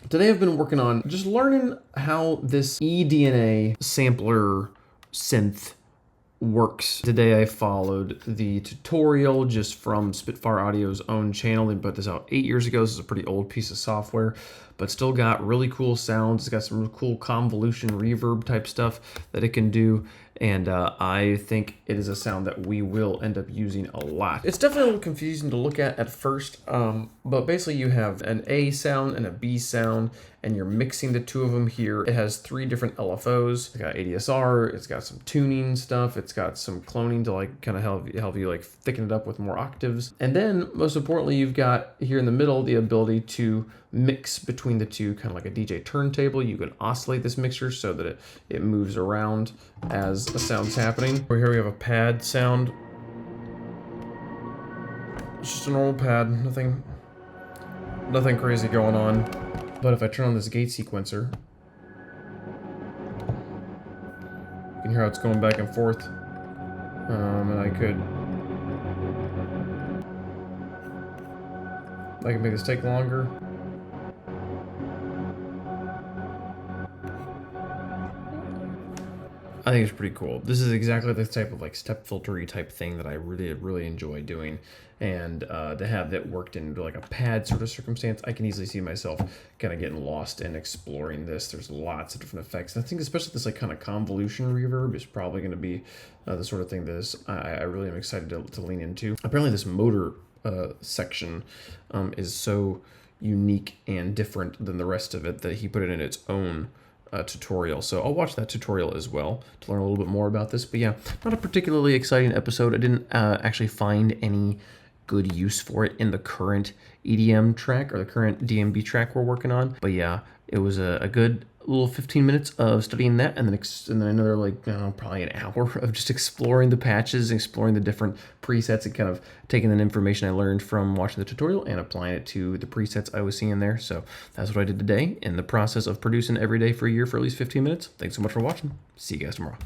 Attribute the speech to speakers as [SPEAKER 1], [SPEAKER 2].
[SPEAKER 1] Today I've been working on just learning how this eDNA sampler synth works. Today I followed the tutorial just from Spitfire Audio's own channel. They put this out 8 years ago. This is a pretty old piece of software, but still got really cool sounds. It's got some really cool convolution reverb type stuff that it can do. And I think it is a sound that we will end up using a lot. It's definitely a little confusing to look at first, but basically you have an A sound and a B sound, and you're mixing the two of them here. It has 3 different LFOs. It's got ADSR, it's got some tuning stuff, it's got some cloning to like kind of help you like thicken it up with more octaves. And then most importantly, you've got here in the middle the ability to mix between the two, kind of like a DJ turntable. You can oscillate this mixer so that it moves around as a sound's happening. Over here we have a pad sound. It's just a normal pad, nothing crazy going on. But if I turn on this gate sequencer, you can hear how it's going back and forth. And I can make this take longer. I think it's pretty cool. This is exactly the type of like step filtery type thing that I really enjoy doing, and to have that worked into like a pad sort of circumstance, I can easily see myself kind of getting lost in exploring this. There's lots of different effects, and I think especially this like kind of convolution reverb is probably going to be the sort of thing that I really am excited to lean into. Apparently this motor section is so unique and different than the rest of it that he put it in its own tutorial. So I'll watch that tutorial as well to learn a little bit more about this. But yeah, not a particularly exciting episode. I didn't actually find any good use for it in the current EDM track or the current DMB track we're working on. But yeah, it was a good little 15 minutes of studying that, and then another like probably an hour of just exploring the patches, exploring the different presets, and kind of taking that information I learned from watching the tutorial and applying it to the presets I was seeing there. So that's what I did today in the process of producing every day for a year for at least 15 minutes. Thanks so much for watching. See you guys tomorrow.